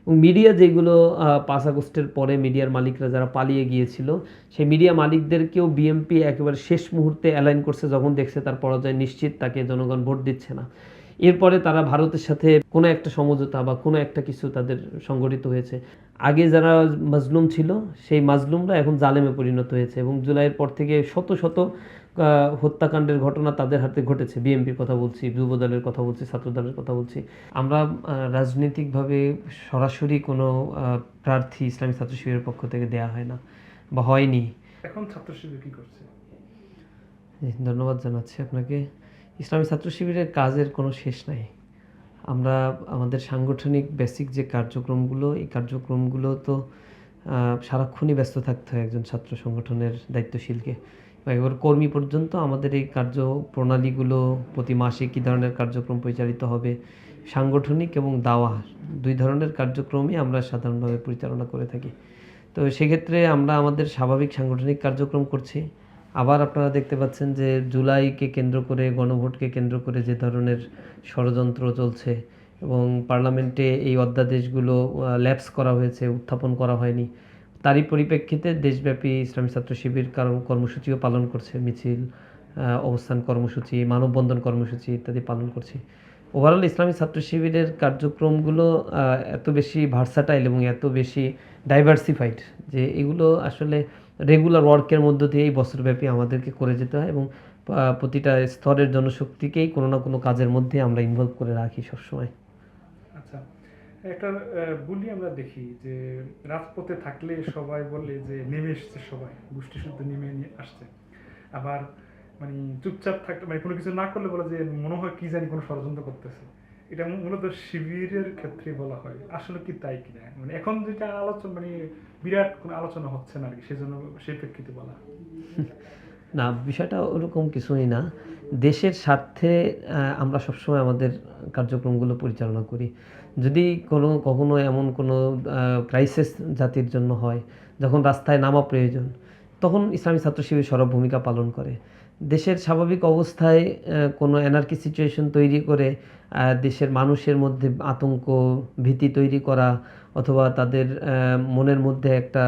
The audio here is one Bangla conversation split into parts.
এবং মিডিয়া যেগুলো ৫ আগস্টের পরে মিডিয়ার মালিকরা যারা পালিয়ে গিয়েছিল, সেই মিডিয়া মালিকদেরকেও বিএনপি একেবারে শেষ মুহূর্তে অ্যালাইন করছে যখন দেখছে তার পরাজয় নিশ্চিত, তাকে জনগণ ভোট দিচ্ছে না। এরপরে তারা ভারতের সাথে কোনো একটা সমঝোতা বা কোনো একটা কিছু তাদের সংগঠিত হয়েছে। আগে যারা মাজলুম ছিল সেই মাজলুমরা এখন জালেমে পরিণত হয়েছে এবং জুলাইয়ের পর থেকে শত শত হত্যাকাণ্ডের ঘটনা তাদের হাতে ঘটেছে। বিএনপির কথা বলছি, যুবদলের কথা বলছি, ছাত্রদলের কথা বলছি। আমরা রাজনৈতিকভাবে সরাসরি কোনো প্রার্থী ইসলামী ছাত্র শিবিরের পক্ষ থেকে দেয়া হয় না বা হয়নি। এখন ছাত্র শিবির কি করছে? ধন্যবাদ জানাচ্ছি আপনাকে। ইসলামী ছাত্র শিবিরের কাজের কোনো শেষ নাই। আমরা আমাদের সাংগঠনিক বেসিক যে কার্যক্রমগুলো, এই কার্যক্রমগুলো তো সারাক্ষণই ব্যস্ত থাকতে হয় একজন ছাত্র সংগঠনের দায়িত্বশীলকে। এবার কর্মী পর্যন্ত আমাদের এই কার্যপ্রণালীগুলো প্রতি মাসে কী ধরনের কার্যক্রম পরিচালিত হবে, সাংগঠনিক এবং দাওয়া ২ ধরনের কার্যক্রমই আমরা সাধারণভাবে পরিচালনা করে থাকি। তো সেক্ষেত্রে আমরা আমাদের স্বাভাবিক সাংগঠনিক কার্যক্রম করছি। আবার আপনারা দেখতে পাচ্ছেন যে জুলাইকে কেন্দ্র করে, গণভোটকে কেন্দ্র করে যে ধরনের ষড়যন্ত্র চলছে এবং পার্লামেন্টে এই অধ্যাদেশগুলো ল্যাপস করা হয়েছে, উত্থাপন করা হয়নি, তারই পরিপ্রেক্ষিতে দেশব্যাপী ইসলামী ছাত্র শিবির কর্মসূচিও পালন করছে। মিছিল, অবস্থান কর্মসূচি, মানববন্ধন কর্মসূচি ইত্যাদি পালন করছি। ওভারঅল ইসলামী ছাত্র শিবিরের কার্যক্রমগুলো এত বেশি ভার্সাটাইল এবং এত বেশি ডাইভার্সিফাইড যে এগুলো আসলে রেগুলার ওয়ার্কের মধ্য দিয়েই বছরব্যাপী আমাদেরকে করে যেতে হয় এবং প্রতিটা স্তরের জনশক্তিকেই কোনো না কোনো কাজের মধ্যে আমরা ইনভলভ করে রাখি সবসময়। আচ্ছা, একটা বলি আমরা দেখি যে রাজপথে থাকলে সবাই বলে যে নেমে এসছে, সবাই গোষ্ঠী শুদ্ধ নেমে আসছে। আবার মানে চুপচাপ থাকলে, মানে কোনো কিছু না করলে বলে যে মনে হয় কি জানি কোনো ষড়যন্ত্র করতেছে। এটা মূলত শিবিরের ক্ষেত্রে বলা হয়, আসলে কি তাই কিনা? মানে এখন যেটা আলোচনা, মানে বিরাট কোনো আলোচনা হচ্ছে না আর কি, সেজন্য সেই প্রেক্ষিতে বলা। না, বিষয়টা ওরকম কিছুই না। দেশের স্বার্থে আমরা সবসময় আমাদের কার্যক্রমগুলো পরিচালনা করি। যদি কখনো এমন কোনো ক্রাইসিস জাতির জন্য হয়, যখন রাস্তায় নামা প্রয়োজন, তখন ইসলামী ছাত্র শিবির সরব ভূমিকা পালন করে। দেশের স্বাভাবিক অবস্থায় কোনো অ্যানার্কি সিচুয়েশন তৈরি করে দেশের মানুষের মধ্যে আতঙ্ক, ভীতি তৈরি করা অথবা তাদের মনের মধ্যে একটা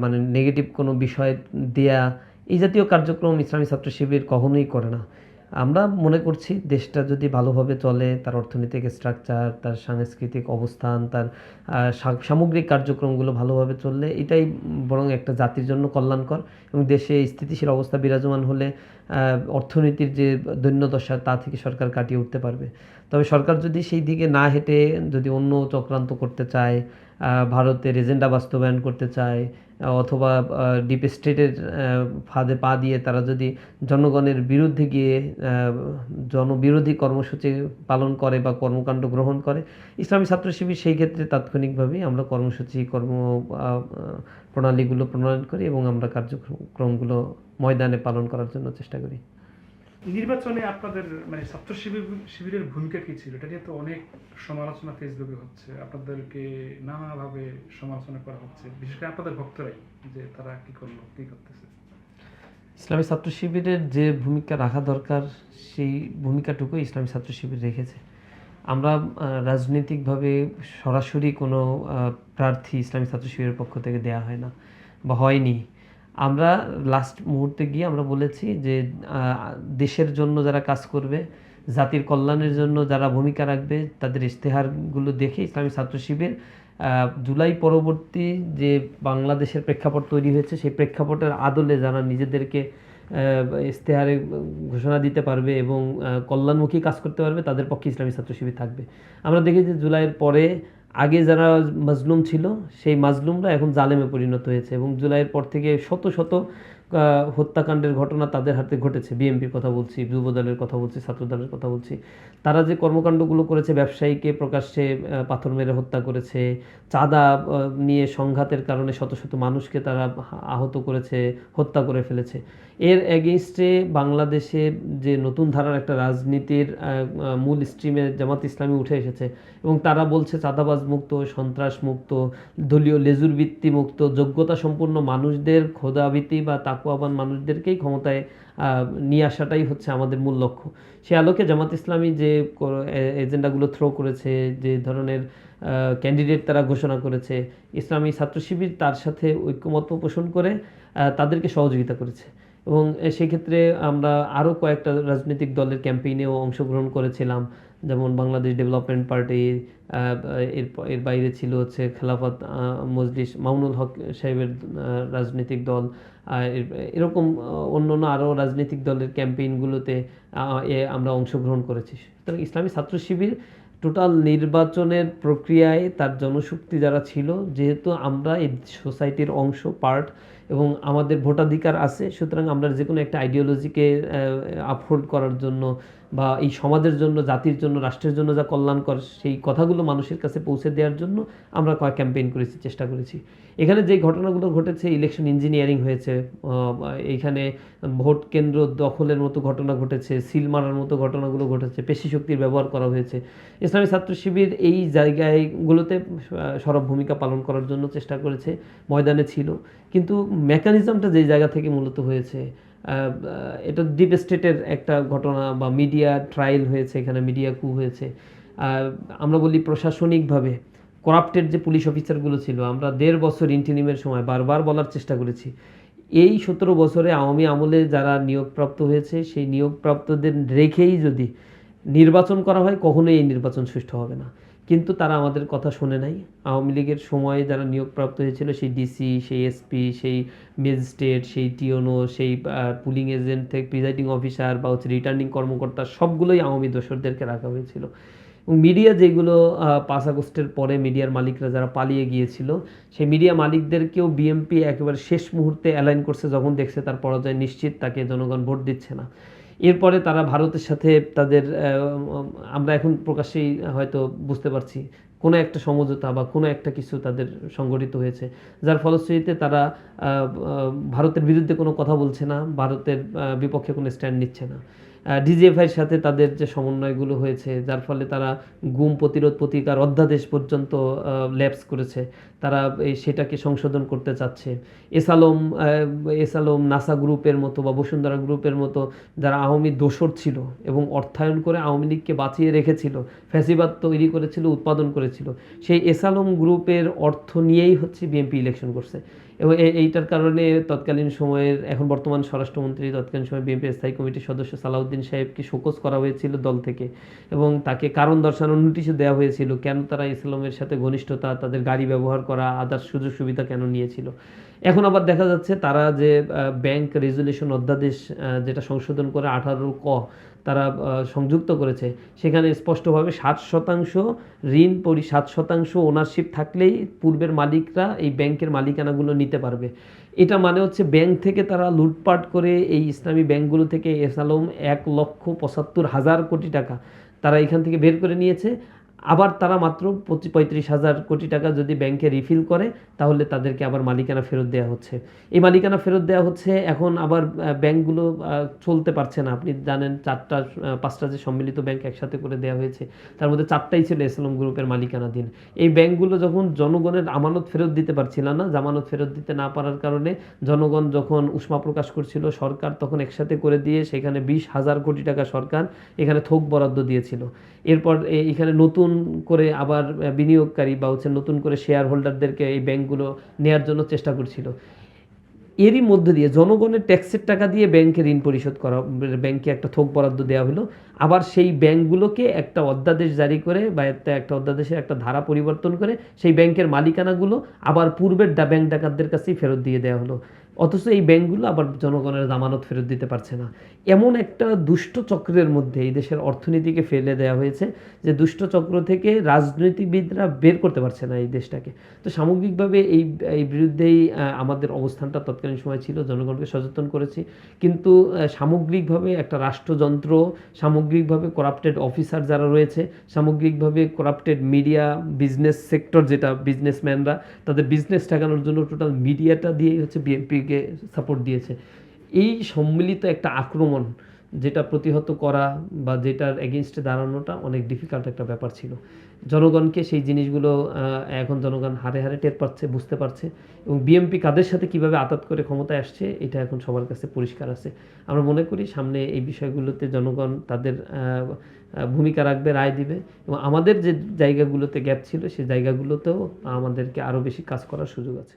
মানে নেগেটিভ কোনো বিষয় দেয়া, এই জাতীয় কার্যক্রম ইসলামী ছাত্র শিবির কখনোই করে না। আমরা মনে করছি দেশটা যদি ভালোভাবে চলে, তার অর্থনৈতিক স্ট্রাকচার, তার সাংস্কৃতিক অবস্থান, তার সামগ্রিক কার্যক্রমগুলো ভালোভাবে চললে এটাই বরং একটা জাতির জন্য কল্যাণকর এবং দেশে স্থিতিশীল অবস্থা বিরাজমান হলে অর্থনীতির যে দৈন্যদশা তা থেকে সরকার কাটিয়ে উঠতে পারবে। তবে সরকার যদি সেই দিকে না হেঁটে যদি অন্য চক্রান্ত করতে চায়, ভারতের এজেন্ডা বাস্তবায়ন করতে চায় অথবা ডিপ স্টেটের ফাঁদে পা দিয়ে তারা যদি জনগণের বিরুদ্ধে গিয়ে জনবিরোধী কর্মসূচি পালন করে বা কর্মকাণ্ড গ্রহণ করে, ইসলামী ছাত্র শিবির সেই ক্ষেত্রে তাৎক্ষণিকভাবেই আমরা কর্মসূচি প্রণালীগুলো প্রণয়ন করি এবং আমরা কার্যক্রমগুলো ময়দানে পালন করার জন্য চেষ্টা করি। নির্বাচনে আপনাদের মানে ছাত্র শিবিরের ভূমিকা কি ছিল? এটা নিয়ে তো অনেক সমালোচনা ফেসবুকে হচ্ছে, আপনাদেরকে নানাভাবে সমালোচনা করা হচ্ছে, বিশেষ করে আপনাদের ভক্তরাই, যে তারা কি করলো, কি করতেছে। ইসলামী ছাত্র শিবিরের যে ভূমিকা রাখা দরকার সেই ভূমিকাটুকুই ইসলামী ছাত্র শিবির রেখেছে। আমরা রাজনৈতিকভাবে সরাসরি কোনো প্রার্থী ইসলামী ছাত্র শিবিরের পক্ষ থেকে দেয়া হয় না বা হয়নি। আমরা লাস্ট মুহূর্তে গিয়ে আমরা বলেছি যে দেশের জন্য যারা কাজ করবে, জাতির কল্যাণের জন্য যারা ভূমিকা রাখবে, তাদের ইশতেহারগুলো দেখে ইসলামী ছাত্র শিবির জুলাই পরবর্তী যে বাংলাদেশের প্রেক্ষাপট তৈরি হয়েছে সেই প্রেক্ষাপটের আদলে যারা নিজেদেরকে ইশতেহারে ঘোষণা দিতে পারবে এবং কল্যাণমুখী কাজ করতে পারবে তাদের পক্ষে ইসলামী ছাত্র শিবির থাকবে। আমরা দেখি যে জুলাইয়ের পরে আগে যারা মাজলুম ছিল সেই মাজলুমরা এখন জালেমে পরিণত হয়েছে এবং জুলাইয়ের পর থেকে শত শত হত্যাকাণ্ডের ঘটনা তাদের হাতে ঘটেছে। বিএনপির কথা বলছি, যুবদলের কথা বলছি, ছাত্রদলের কথা বলছি। তারা যে কর্মকাণ্ডগুলো করেছে, ব্যবসায়ীকে প্রকাশ্যে পাথর মেরে হত্যা করেছে, চাঁদা নিয়ে সংঘাতের কারণে শত শত মানুষকে তারা আহত করেছে, হত্যা করে ফেলেছে। এর এগেইনস্টে বাংলাদেশের যে নতুন ধারার একটা রাজনীতির মূল স্ট্রিমে জামাত ইসলামী উঠে এসেছে এবং তারা বলছে চাঁদাবাজ মুক্ত, সন্ত্রাস মুক্ত, দলীয় লেজুর ভিত্তি মুক্ত, যোগ্যতা সম্পন্ন মানুষদের, খোদাভীতি বা তাকওয়াবান মানুষদেরকেই ক্ষমতায় নিয়ে আসাটাই হচ্ছে আমাদের মূল লক্ষ্য। সে আলোকে জামাত ইসলামী যে এজেন্ডাগুলো থ্রো করেছে, যে ধরনের ক্যান্ডিডেট তারা ঘোষণা করেছে। ইসলামী ছাত্র শিবির তার সাথে ঐক্যমত্য পোষণ করে তাদেরকে সহযোগিতা করেছে। এবং সেই ক্ষেত্রে আমরা আরও কয়েকটা রাজনৈতিক দলের ক্যাম্পেইনেও অংশগ্রহণ করেছিলাম, যেমন বাংলাদেশ ডেভেলপমেন্ট পার্টি, এর বাইরে ছিল হচ্ছে খেলাফত মজলিস, মামুনুল হক সাহেবের রাজনৈতিক দল, এরকম অন্য অন্য আরও রাজনৈতিক দলের ক্যাম্পেইনগুলোতে আমরা অংশগ্রহণ করেছি। সুতরাং ইসলামী ছাত্র শিবির টোটাল নির্বাচনের প্রক্রিয়ায় তার জনশক্তি যারা ছিল, যেহেতু আমরা এই সোসাইটির অংশ, পার্ট, এবং আমাদের ভোটাধিকার আছে, সুতরাং আমরা যে কোনো একটা আইডিওলজিকে আপহোল্ড করার জন্য বা এই সমাজের জন্য, জাতির জন্য, রাষ্ট্রের জন্য যা কল্যাণকর সেই কথাগুলো মানুষের কাছে পৌঁছে দেওয়ার জন্য আমরা ক্যাম্পেইন করেছি, চেষ্টা করেছি। এখানে যে ঘটনাগুলো ঘটেছে, ইলেকশন ইঞ্জিনিয়ারিং হয়েছে, এইখানে ভোট কেন্দ্র দখলের মতো ঘটনা ঘটেছে, সিল মারার মতো ঘটনাগুলো ঘটেছে, পেশি শক্তির ব্যবহার করা হয়েছে। ইসলামী ছাত্র শিবির এই জায়গাগুলোতে সরব ভূমিকা পালন করার জন্য চেষ্টা করেছে, ময়দানে ছিল। কিন্তু মেকানিজমটা যেই জায়গা থেকে মূলত হয়েছে, এটা ডিপ স্টেটের একটা ঘটনা বা মিডিয়া ট্রায়াল হয়েছে, এখানে মিডিয়া কু হয়েছে। আমরা বলি প্রশাসনিকভাবে করাপ্টেড যে পুলিশ অফিসারগুলো ছিল, আমরা 1.5 বছর ইন্টিরিমের সময় বারবার বলার চেষ্টা করেছি, এই 17 বছরে আওয়ামী আমলে যারা নিয়োগপ্রাপ্ত হয়েছে সেই নিয়োগপ্রাপ্তদের রেখেই যদি নির্বাচন করা হয়, কখনোই এই নির্বাচন সুষ্ঠু হবে না। কিন্তু তারা আমাদের কথা শোনে নাই। আওয়ামী লীগের সময়ে যারা নিয়োগপ্রাপ্ত হয়েছিল, সেই ডিসি, সেই এসপি, সেই ম্যাজিস্ট্রেট, সেই টিওনো, সেই পুলিং এজেন্ট থেকে প্রিজাইডিং অফিসার বা হচ্ছে রিটার্নিং কর্মকর্তা, সবগুলোই আওয়ামী দোসরদেরকে রাখা হয়েছিল। এবং মিডিয়া যেগুলো 5 আগস্টের পরে মিডিয়ার মালিকরা যারা পালিয়ে গিয়েছিল, সেই মিডিয়া মালিকদেরকেও বিএনপি একেবারে শেষ মুহূর্তে অ্যালাইন করছে, যখন দেখছে তার পরাজয় নিশ্চিত, তাকে জনগণ ভোট দিচ্ছে না। এরপরে তারা ভারতের সাথে তাদের আমরা এখন প্রকাশ্যেই হয়তো বুঝতে পারছি কোনো একটা সমঝোতা বা কোনো একটা কিছু তাদের সংগঠিত হয়েছে, যার ফলশ্রুতিতে তারা ভারতের বিরুদ্ধে কোনো কথা বলছে না, ভারতের বিপক্ষে কোনো স্ট্যান্ড নিচ্ছে না। ডিজিএফআইয়ের সাথে তাদের যে সমন্বয়গুলো হয়েছে, যার ফলে তারা গুম প্রতিরোধ প্রতিকার অধ্যাদেশ পর্যন্ত ল্যাপস করেছে, তারা সেটাকে সংশোধন করতে চাচ্ছে। এসালম নাসা গ্রুপের মতো বা বসুন্ধরা গ্রুপের মতো যারা আওয়ামী দোসর ছিল এবং অর্থায়ন করে আওয়ামী লীগকে বাঁচিয়ে রেখেছিল, ফ্যাসিবাদ তৈরি করেছিল, উৎপাদন করেছিল, সেই এসালম গ্রুপের অর্থ নিয়েই হচ্ছে বিএনপি ইলেকশন করছে। এবং এইটার কারণে তৎকালীন সময়ের, এখন বর্তমান স্বরাষ্ট্রমন্ত্রী, তৎকালীন সময় বিএনপি স্থায়ী কমিটির সদস্য সালাউদ্দিন সাহেবকে শোকজ করা হয়েছিল দল থেকে, এবং তাকে কারণ দর্শানোর নোটিশও দেওয়া হয়েছিল কেন তারা ইসলামের সাথে ঘনিষ্ঠতা, তাদের গাড়ি ব্যবহার করা, আদার্স সুযোগ সুবিধা কেন নিয়েছিল। এখন আবার দেখা যাচ্ছে তারা যে ব্যাংক রেজুলেশন অধ্যাদেশ যেটা সংশোধন করে 18 তারা সংযুক্ত করেছে, সেখানে স্পষ্টভাবে 7% ঋণ 7% ওনারশিপ থাকলেই পূর্বের মালিকরা এই ব্যাংকের মালিকানাগুলো নিতে পারবে। এটা মানে হচ্ছে ব্যাংক থেকে তারা লুটপাট করে এই ইসলামী ব্যাংকগুলো থেকে এসালম 1,75,000 কোটি টাকা তারা এখান থেকে বের করে নিয়েছে। আবার তারা মাত্র 35,000 কোটি টাকা যদি ব্যাংকে রিফিল করে, তাহলে তাদেরকে আবার মালিকানা ফেরত দেওয়া হচ্ছে। এই মালিকানা ফেরত দেওয়া হচ্ছে, এখন আবার ব্যাংকগুলো চলতে পারছে না। আপনি জানেন 5টা যে সম্মিলিত ব্যাংক একসাথে করে দেওয়া হয়েছে, তার মধ্যে 4টাই ছিল এসএলএম গ্রুপের মালিকানাধীন। এই ব্যাংকগুলো যখন জনগণের আমানত ফেরত দিতে পারছিল না, জামানত ফেরত দিতে না পারার কারণে জনগণ যখন উষ্মা প্রকাশ করছিল, সরকার তখন একসাথে করে দিয়ে সেখানে 20,000 কোটি টাকা সরকার এখানে থোক বরাদ্দ দিয়েছিল। এরপর এখানে নতুন করে আবার বিনিয়োগকারী বা হচ্ছে নতুন করে শেয়ার হোল্ডারদেরকে এই ব্যাংকগুলো নেয়ার জন্য চেষ্টা করছিল। এরই মধ্যে দিয়ে জনগণের ট্যাক্সের টাকা দিয়ে ব্যাংকে ঋণ পরিশোধ করা, ব্যাংকে একটা থোক বরাদ্দ দেওয়া হলো। আবার সেই ব্যাংকগুলোকে একটা অধ্যাদেশ জারি করে বা একটা অধ্যাদেশের একটা ধারা পরিবর্তন করে সেই ব্যাংকের মালিকানাগুলো আবার পূর্বের ব্যাংক ডাকাতদের কাছেই ফেরত দিয়ে দেওয়া হলো। অথচ এই ব্যাংকগুলো আবার জনগণের জামানত ফেরত দিতে পারছে না। এমন একটা দুষ্ট চক্রের মধ্যে এই দেশের অর্থনীতিকে ফেলে দেওয়া হয়েছে, যে দুষ্ট চক্র থেকে রাজনীতিবিদরা বের করতে পারছে না এই দেশটাকে। তো সামগ্রিকভাবে এই বিরুদ্ধেই আমাদের অবস্থানটা তৎকালীন সময় ছিল, জনগণকে সচেতন করেছি। কিন্তু সামগ্রিকভাবে একটা রাষ্ট্রযন্ত্র, সামগ্রিকভাবে করাপ্টেড অফিসার যারা রয়েছে, সামগ্রিকভাবে করাপ্টেড মিডিয়া, বিজনেস সেক্টর, যেটা বিজনেসম্যানরা তাদের বিজনেস ঠেকানোর জন্য টোটাল মিডিয়াটা দিয়েই হচ্ছে বিএনপিকে সাপোর্ট দিয়েছে। এই সম্মিলিত একটা আক্রমণ যেটা প্রতিহত করা বা যেটার এগেনস্টে দাঁড়ানোটা অনেক ডিফিকাল্ট একটা ব্যাপার ছিল। জনগণকে সেই জিনিসগুলো এখন জনগণ হাড়ে হাড়ে টের পাচ্ছে, বুঝতে পারছে এবং বিএনপি কাদের সাথে কিভাবে আঁতাত করে ক্ষমতায় আসছে এটা এখন সবার কাছে পরিষ্কার আছে। আমরা মনে করি সামনে এই বিষয়গুলোতে জনগণ তাদের ভূমিকা রাখবে, রায় দিবে এবং আমাদের যে জায়গাগুলোতে গ্যাপ ছিল সেই জায়গাগুলোতেও আমাদেরকে আরও বেশি কাজ করার সুযোগ আছে।